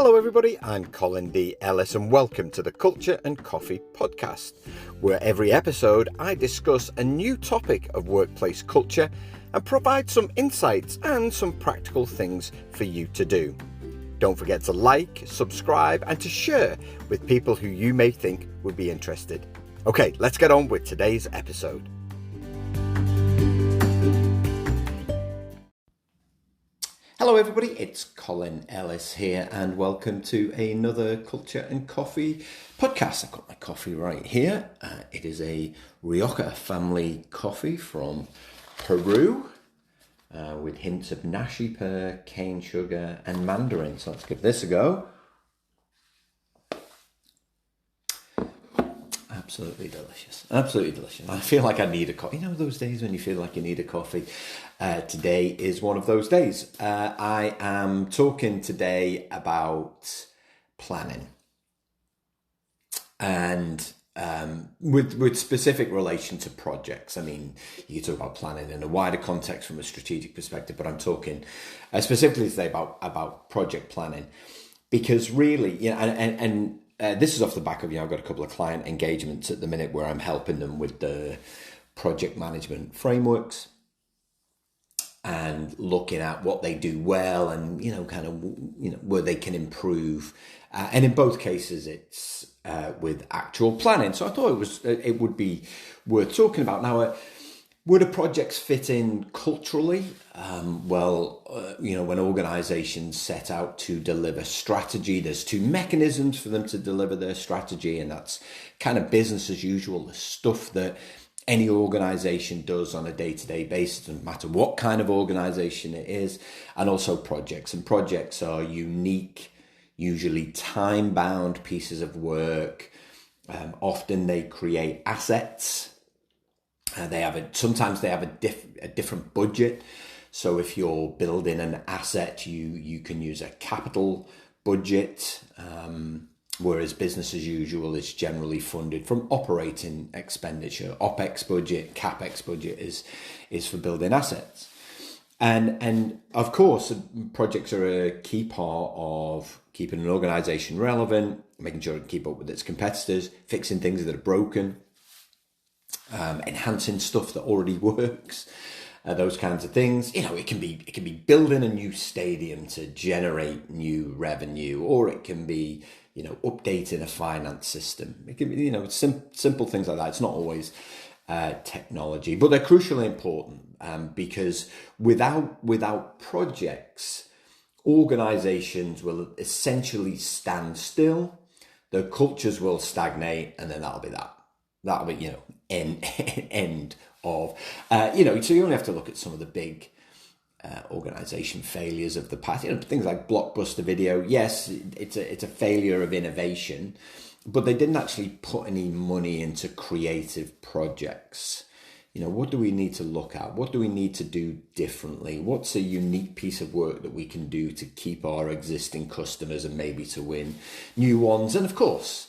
Hello everybody, I'm Colin D. Ellis and welcome to the Culture and Coffee podcast, where every episode I discuss a new topic of workplace culture and provide some insights and some practical things for you to do. Don't forget to like, subscribe and to share with people who you may think would be interested. Okay, let's get on with today's episode. Hello everybody, it's Colin Ellis here and welcome to another Culture and Coffee podcast. I've got my coffee right here. It is a Rioja family coffee from Peru with hints of nashi pear, cane sugar and mandarin. So let's give this a go. Absolutely delicious. Absolutely delicious. I feel like I need a coffee. You know those days when you feel like you need a coffee? Today is one of those days. I am talking today about planning. And with specific relation to projects. I mean, you can talk about planning in a wider context from a strategic perspective, but I'm talking specifically today about project planning. Because really, you know, this is off the back of, I've got a couple of client engagements at the minute where I'm helping them with the project management frameworks and looking at what they do well and, where they can improve. And in both cases, it's with actual planning. So I thought it would be worth talking about. Now, where do projects fit in culturally? When organizations set out to deliver strategy, there's two mechanisms for them to deliver their strategy, and that's kind of business as usual, the stuff that any organization does on a day-to-day basis, no matter what kind of organization it is, and also projects. And projects are unique, usually time-bound pieces of work. Often they create assets. Sometimes they have a different budget. So if you're building an asset, you can use a capital budget, whereas business as usual is generally funded from operating expenditure. OPEX budget, CAPEX budget is for building assets. And of course, projects are a key part of keeping an organization relevant, making sure it can keep up with its competitors, fixing things that are broken, enhancing stuff that already works, those kinds of things. It can be building a new stadium to generate new revenue, or it can be, updating a finance system. It can be, simple things like that. It's not always technology, but they're crucially important because without projects, organizations will essentially stand still. Their cultures will stagnate, and then that'll be that. That'll be, end of, so you only have to look at some of the big organization failures of the past, things like Blockbuster Video. Yes, it's a failure of innovation, but they didn't actually put any money into creative projects. What do we need to look at? What do we need to do differently? What's a unique piece of work that we can do to keep our existing customers and maybe to win new ones? And of course,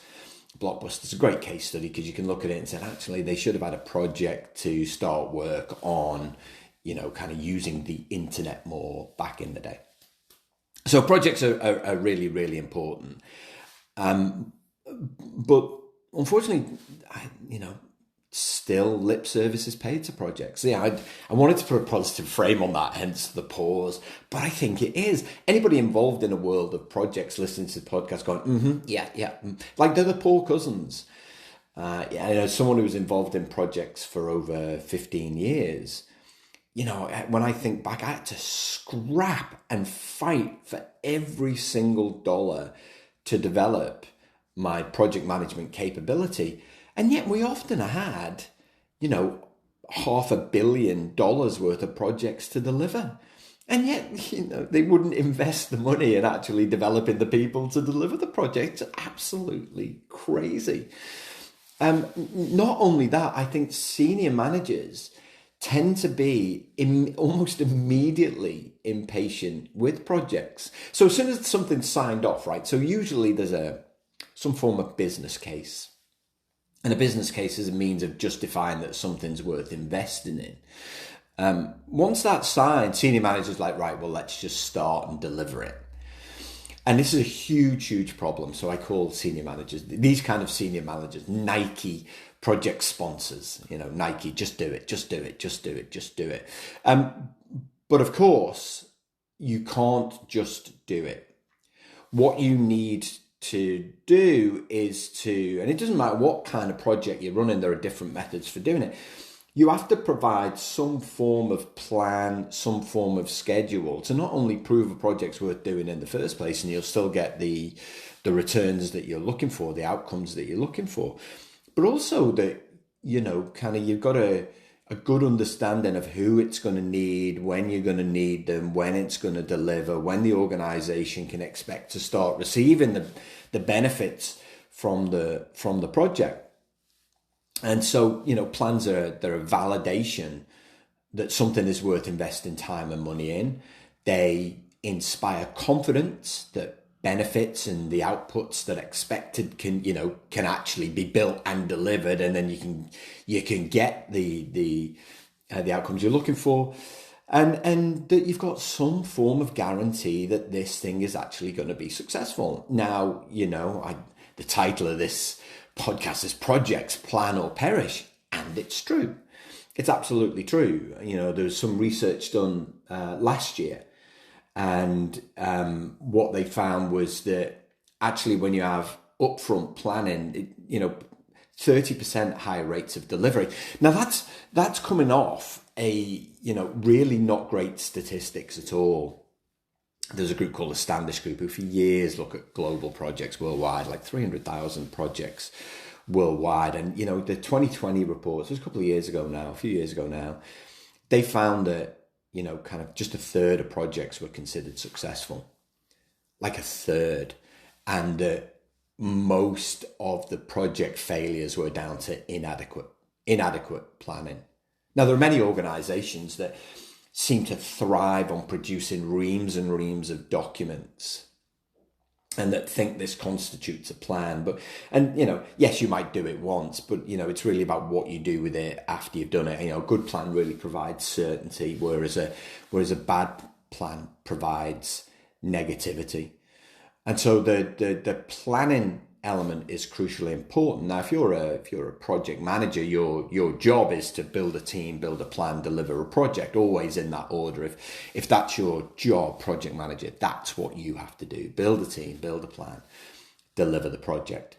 Blockbuster is a great case study because you can look at it and say, actually, they should have had a project to start work on, kind of using the internet more back in the day. So projects are really, really important. But unfortunately, still lip service is paid to projects. Yeah, I wanted to put a positive frame on that, hence the pause. But I think it is. Anybody involved in a world of projects listening to the podcast going, like they're the poor cousins. Someone who was involved in projects for over 15 years, when I think back, I had to scrap and fight for every single dollar to develop my project management capability. And yet we often had, $500 million worth of projects to deliver. And yet, they wouldn't invest the money in actually developing the people to deliver the project. It's absolutely crazy. Not only that, I think senior managers tend to be almost immediately impatient with projects. So as soon as something's signed off, right? So usually there's some form of business case. And a business case is a means of justifying that something's worth investing in. Once that's signed, senior managers like, right, well, let's just start and deliver it. And this is a huge, huge problem. So I call senior managers, these kind of senior managers, Nike project sponsors, Nike, just do it, just do it, just do it, just do it. But of course, you can't just do it. What you need to do is and it doesn't matter what kind of project you're running, there are different methods for doing it. You have to provide some form of plan, some form of schedule to not only prove a project's worth doing in the first place, and you'll still get the returns that you're looking for, the outcomes that you're looking for, but also that, you've got a good understanding of who it's going to need, when you're going to need them, when it's going to deliver, when the organization can expect to start receiving the benefits from the project. And so, plans they're a validation that something is worth investing time and money in. They inspire confidence that benefits and the outputs that expected can actually be built and delivered, and then you can get the outcomes you're looking for, and that you've got some form of guarantee that this thing is actually going to be successful. Now, the title of this podcast is Projects Plan or Perish, and it's true. It's absolutely true. There was some research done last year, and what they found was that actually when you have upfront planning, 30% higher rates of delivery. Now that's coming off a really not great statistics at all. There's a group called the Standish Group who for years look at global projects worldwide, like 300,000 projects worldwide. And, the 2020 reports, it was a few years ago now, they found that, kind of just a third of projects were considered successful, like a third. And that most of the project failures were down to inadequate planning. Now, there are many organizations that seem to thrive on producing reams and reams of documents and that think this constitutes a plan. Yes, you might do it once, but, it's really about what you do with it after you've done it. A good plan really provides certainty, whereas a bad plan provides negativity. And so the planning element is crucially important. Now, if you're a project manager, your job is to build a team, build a plan, deliver a project, always in that order. If that's your job, project manager, that's what you have to do. Build a team, build a plan, deliver the project.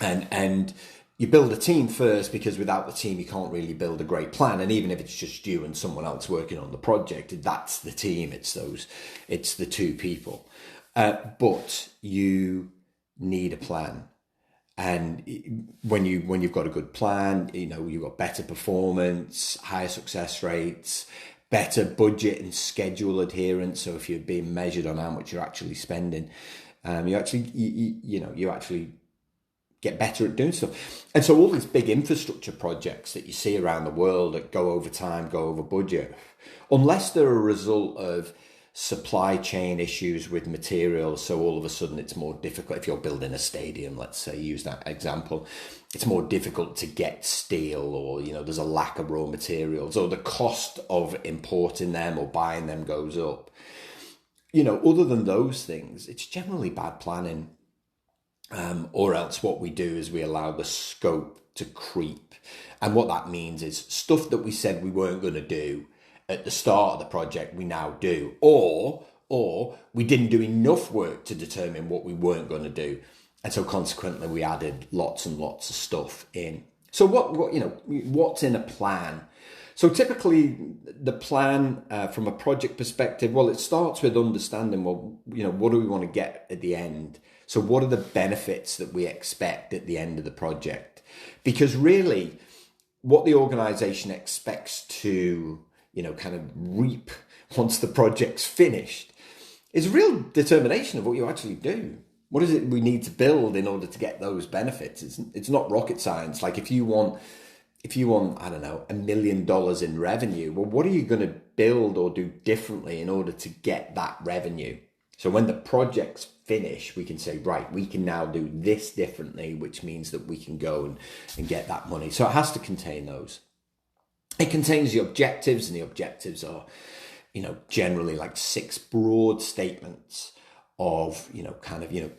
And you build a team first, because without the team, you can't really build a great plan. And even if it's just you and someone else working on the project, that's the team. It's the two people. But you need a plan, and when you've got a good plan, you've got better performance, higher success rates, better budget and schedule adherence. So if you're being measured on how much you're actually spending, you actually get better at doing stuff. And so all these big infrastructure projects that you see around the world that go over time, go over budget, unless they're a result of supply chain issues with materials, so all of a sudden it's more difficult. If you're building a stadium, let's say, use that example, it's more difficult to get steel, or there's a lack of raw materials, or the cost of importing them or buying them goes up. Other than those things, it's generally bad planning, or else what we do is we allow the scope to creep. And what that means is stuff that we said we weren't going to do at the start of the project, we now do, or we didn't do enough work to determine what we weren't going to do, and so consequently we added lots and lots of stuff in. So what's in a plan? So typically the plan from a project perspective, well, it starts with understanding, what do we want to get at the end? So what are the benefits that we expect at the end of the project? Because really what the organization expects to kind of reap once the project's finished is real determination of what you actually do. What is it we need to build in order to get those benefits? It's not rocket science. Like if you want, I don't know, $1 million in revenue, well, what are you going to build or do differently in order to get that revenue? So when the project's finished, we can say, right, we can now do this differently, which means that we can go and get that money. So it has to contain those. It contains the objectives, and the objectives are, generally like 6 broad statements of,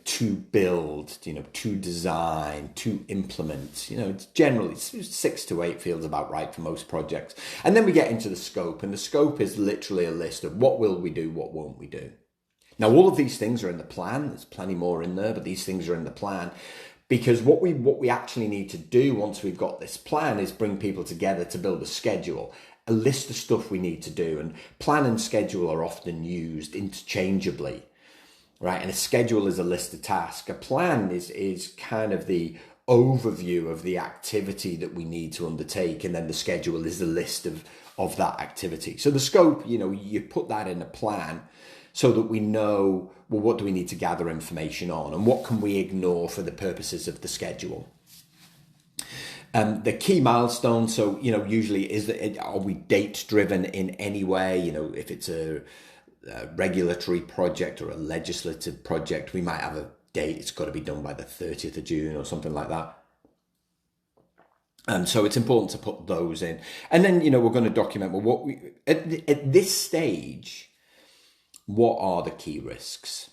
to build, to design, to implement. It's generally 6 to 8 feels about right for most projects. And then we get into the scope, and the scope is literally a list of what will we do, what won't we do. Now, all of these things are in the plan. There's plenty more in there, but these things are in the plan, because what we actually need to do once we've got this plan is bring people together to build a schedule, a list of stuff we need to do. And plan and schedule are often used interchangeably. Right, and a schedule is a list of tasks. A plan is kind of the overview of the activity that we need to undertake, and then the schedule is the list of that activity. So the scope, you put that in a plan so that we know, well, what do we need to gather information on, and what can we ignore for the purposes of the schedule. The key milestones, so usually are we date driven in any way? If it's a regulatory project or a legislative project, we might have a date. It's got to be done by the 30th of June or something like that. And so it's important to put those in. And then, we're going to document, well, what we, at this stage, what are the key risks?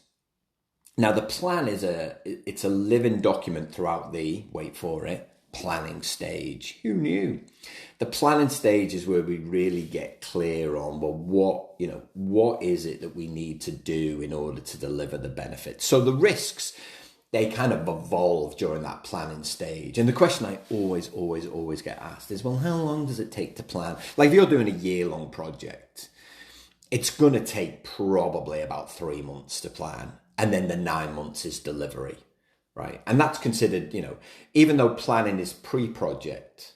Now, the plan it's a living document throughout the, wait for it, planning stage. Who knew? The planning stage is where we really get clear on, well, what is it that we need to do in order to deliver the benefits? So the risks, they kind of evolve during that planning stage. And the question I always get asked is, well, how long does it take to plan? Like if you're doing a year-long project, it's going to take probably about 3 months to plan. And then the 9 months is delivery. Right. And that's considered, even though planning is pre-project,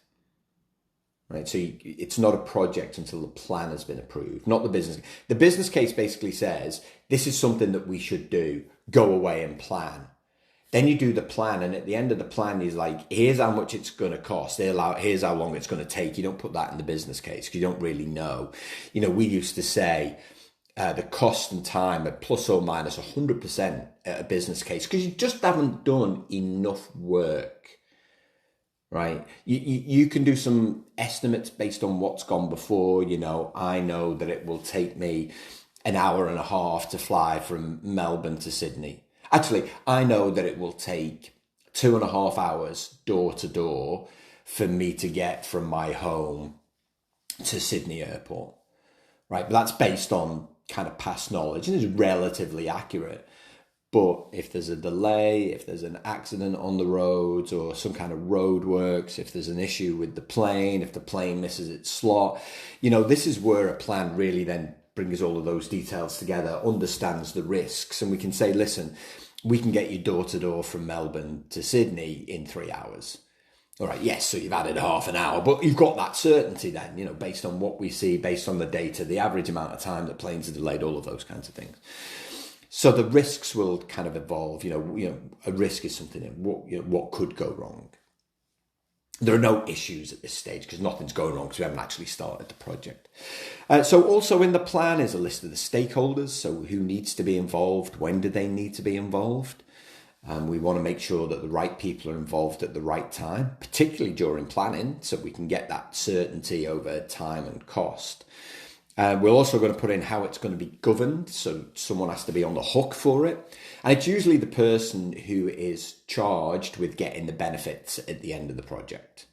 right? So it's not a project until the plan has been approved, not the business. The business case basically says, this is something that we should do. Go away and plan. Then you do the plan. And at the end of the plan, he's like, here's how much it's going to cost. Here's how long it's going to take. You don't put that in the business case because you don't really know. We used to say, the cost and time at plus or minus 100% at a business case, because you just haven't done enough work, right? You can do some estimates based on what's gone before. I know that it will take me an hour and a half to fly from Melbourne to Sydney. Actually, I know that it will take 2.5 hours door to door for me to get from my home to Sydney airport, right? But that's based on kind of past knowledge and is relatively accurate. But if there's a delay, if there's an accident on the roads or some kind of road works, if there's an issue with the plane, if the plane misses its slot, this is where a plan really then brings all of those details together, understands the risks, and we can say, listen, we can get you door to door from Melbourne to Sydney in 3 hours. All right, yes, so you've added half an hour, but you've got that certainty then, based on what we see, based on the data, the average amount of time that planes are delayed, all of those kinds of things. So the risks will kind of evolve. A risk is something, what could go wrong. There are no issues at this stage because nothing's going wrong because we haven't actually started the project. So also in the plan is a list of the stakeholders. So who needs to be involved? When do they need to be involved? We want to make sure that the right people are involved at the right time, particularly during planning, so we can get that certainty over time and cost. We're also going to put in how it's going to be governed, so someone has to be on the hook for it. And it's usually the person who is charged with getting the benefits at the end of the project.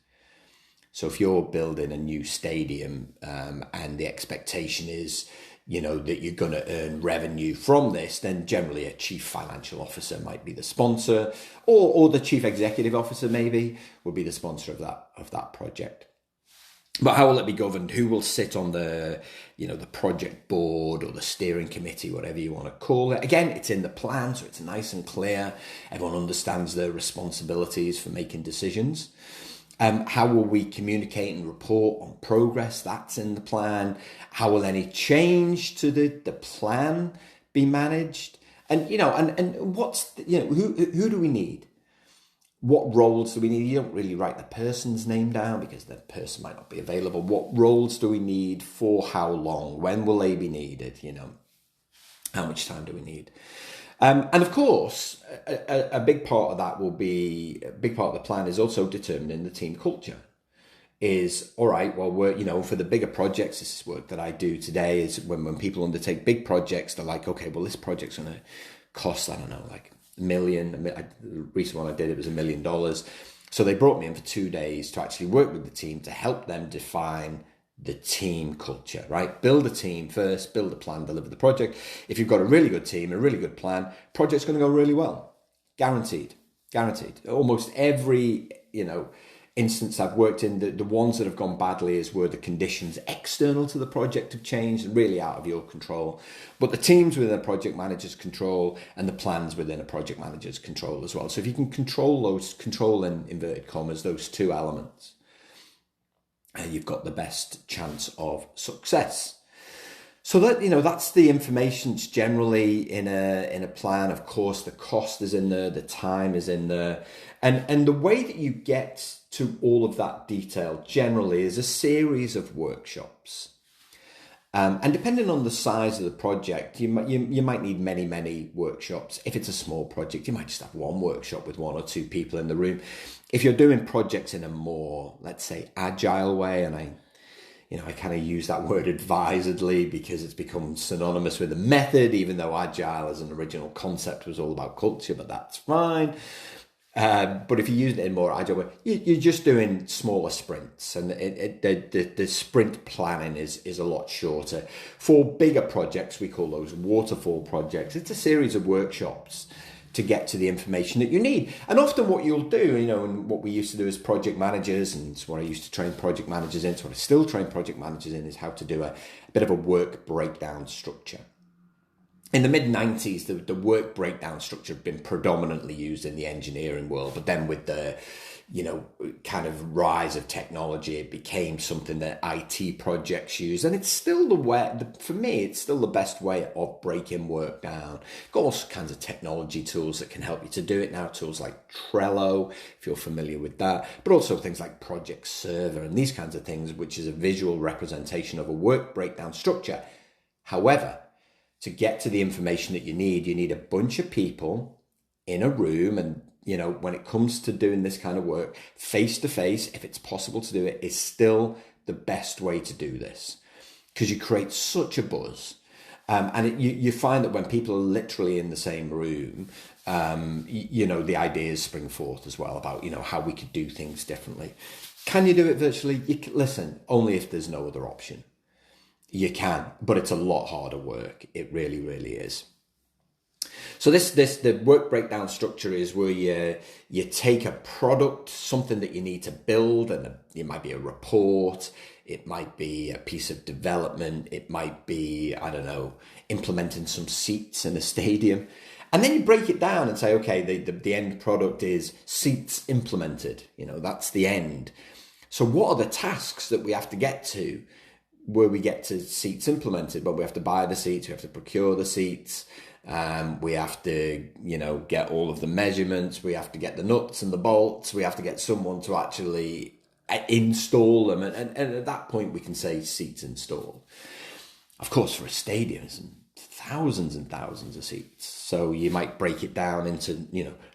So if you're building a new stadium and the expectation is, that you're going to earn revenue from this, then generally a chief financial officer might be the sponsor, or the chief executive officer maybe would be the sponsor of that project. But how will it be governed? Who will sit on the project board or the steering committee, whatever you want to call it? Again, it's in the plan, so it's nice and clear. Everyone understands their responsibilities for making decisions. How will we communicate and report on progress? That's in the plan. How will any change to the plan be managed? And what's who do we need? What roles do we need? You don't really write the person's name down because the person might not be available. What roles do we need for how long? When will they be needed? How much time do we need? And of course, a big part of that will be, a big part of the plan is also determining the team culture. Is, all right, well, we're, for the bigger projects, this is work that I do today, is when people undertake big projects, they're like, okay, well, this project's going to cost, I don't know, like $1 million. The recent one I did, it was $1 million. So they brought me in for 2 days to actually work with the team to help them define the team culture, right? Build a team first, build a plan, deliver the project. If you've got a really good team, a really good plan, project's going to go really well. Guaranteed. Almost every, instance I've worked in, the ones that have gone badly is where the conditions external to the project have changed and really out of your control. But the teams within a project manager's control and the plans within a project manager's control as well. So if you can control in inverted commas, those two elements, you've got the best chance of success. So that, that's the information generally in a plan. Of course, the cost is in there, the time is in there. And the way that you get to all of that detail generally is a series of workshops. And depending on the size of the project, you might need many workshops. If it's a small project, you might just have one workshop with 1 or 2 people in the room. If you're doing projects in a more, let's say, agile way, and I kind of use that word advisedly because it's become synonymous with a method, even though agile as an original concept was all about culture, but that's fine. But if you use it in more agile way, you're just doing smaller sprints, and the sprint planning is a lot shorter. For bigger projects, we call those waterfall projects. It's a series of workshops to get to the information that you need. And often what you'll do, and what we used to do as project managers, and it's what I used to train project managers in, it's what I still train project managers in, is how to do a bit of a work breakdown structure. In the mid-90s, the work breakdown structure had been predominantly used in the engineering world, but then with the, kind of rise of technology, it became something that IT projects use. And it's still for me, it's still the best way of breaking work down. Got all kinds of technology tools that can help you to do it now, tools like Trello, if you're familiar with that, but also things like Project Server and these kinds of things, which is a visual representation of a work breakdown structure. However, to get to the information that you need a bunch of people in a room. And, when it comes to doing this kind of work, face to face, if it's possible to do it, is still the best way to do this, because you create such a buzz. You find that when people are literally in the same room, the ideas spring forth as well about, how we could do things differently. Can you do it virtually? Listen, only if there's no other option. You can, but it's a lot harder work. It really, really is. So the work breakdown structure is where you take a product, something that you need to build, and it might be a report, it might be a piece of development, it might be, implementing some seats in a stadium. And then you break it down and say, okay, the end product is seats implemented. That's the end. So what are the tasks that we have to get to where we get to seats implemented? But we have to buy the seats, we have to procure the seats, we have to, get all of the measurements, we have to get the nuts and the bolts, we have to get someone to actually install them. And at that point, we can say seats installed. Of course, for a stadium, it's thousands and thousands of seats. So you might break it down into,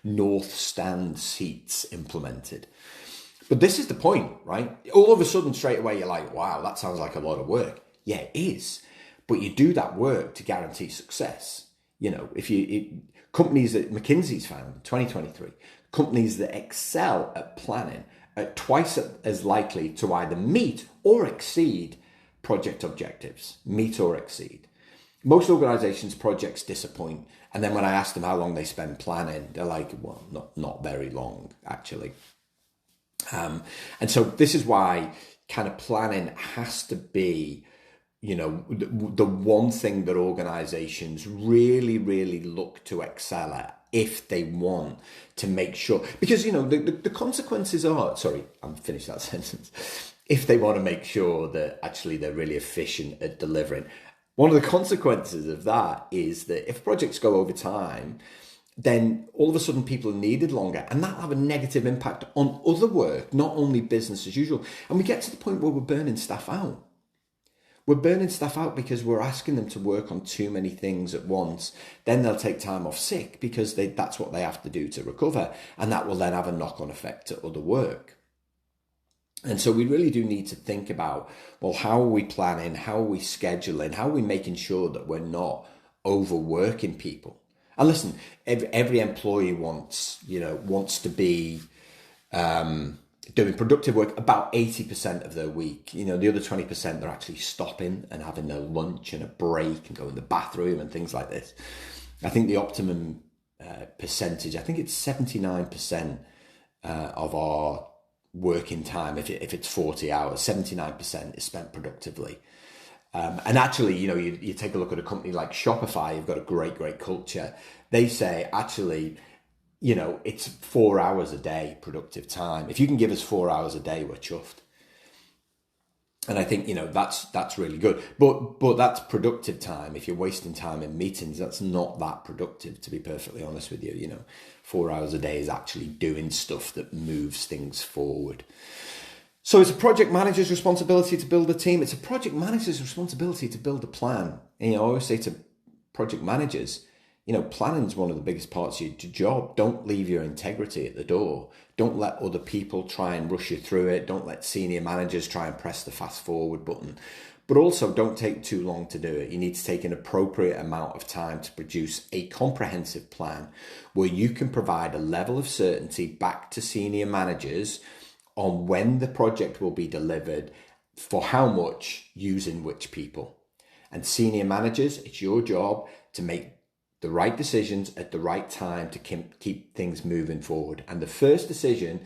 north stand seats implemented. But this is the point, right? All of a sudden, straight away, you're like, wow, that sounds like a lot of work. Yeah, it is. But you do that work to guarantee success. Companies that McKinsey's found in 2023, companies that excel at planning are twice as likely to either meet or exceed project objectives. Meet or exceed. Most organizations' projects disappoint. And then when I ask them how long they spend planning, they're like, well, not very long, actually. And so this is why kind of planning has to be, the one thing that organizations really, really look to excel at if they want to make sure, because, the consequences are, sorry, I'm finished that sentence. If they want to make sure that actually they're really efficient at delivering, one of the consequences of that is that if projects go over time, then all of a sudden people are needed longer, and that'll have a negative impact on other work, not only business as usual. And we get to the point where we're burning staff out. We're burning staff out because we're asking them to work on too many things at once. Then they'll take time off sick because that's what they have to do to recover. And that will then have a knock-on effect to other work. And so we really do need to think about, well, how are we planning? How are we scheduling? How are we making sure that we're not overworking people? And listen, every employee wants to be doing productive work about 80% of their week. The other 20%, they're actually stopping and having their lunch and a break and going to the bathroom and things like this. I think the optimum percentage, I think it's 79% of our working time, if it's 40 hours, 79% is spent productively. And actually, you take a look at a company like Shopify, you've got a great culture. They say, actually, it's 4 hours a day productive time. If you can give us 4 hours a day, we're chuffed. And I think, that's really good. But that's productive time. If you're wasting time in meetings, that's not that productive, to be perfectly honest with you. 4 hours a day is actually doing stuff that moves things forward. So it's a project manager's responsibility to build a team. It's a project manager's responsibility to build a plan. And, I always say to project managers, planning is one of the biggest parts of your job. Don't leave your integrity at the door. Don't let other people try and rush you through it. Don't let senior managers try and press the fast forward button. But also don't take too long to do it. You need to take an appropriate amount of time to produce a comprehensive plan where you can provide a level of certainty back to senior managers on when the project will be delivered, for how much, using which people. And senior managers, it's your job to make the right decisions at the right time to keep things moving forward. And the first decision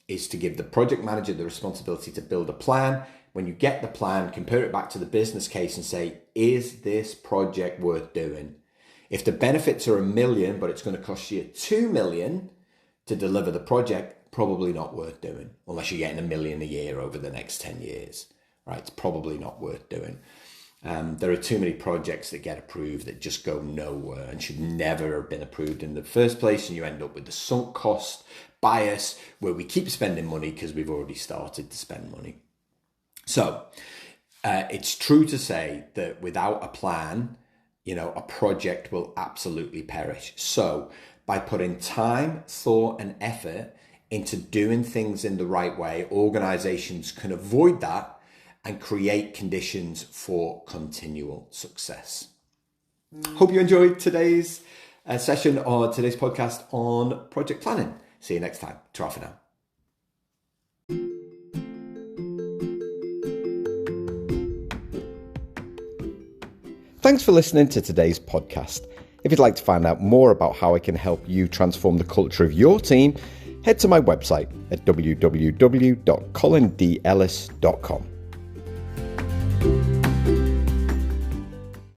is to give the project manager the responsibility to build a plan. When you get the plan, compare it back to the business case and say, is this project worth doing? If the benefits are $1 million, but it's going to cost you $2 million to deliver the project, probably not worth doing, unless you're getting $1 million a year over the next 10 years, right? It's probably not worth doing. There are too many projects that get approved that just go nowhere and should never have been approved in the first place. And you end up with the sunk cost bias where we keep spending money because we've already started to spend money. So it's true to say that without a plan, a project will absolutely perish. So by putting time, thought, and effort into doing things in the right way, organizations can avoid that and create conditions for continual success. Hope you enjoyed today's session or today's podcast on project planning. See you next time. Ta-ra for now. Thanks for listening to today's podcast. If you'd like to find out more about how I can help you transform the culture of your team, head to my website at www.colindellis.com.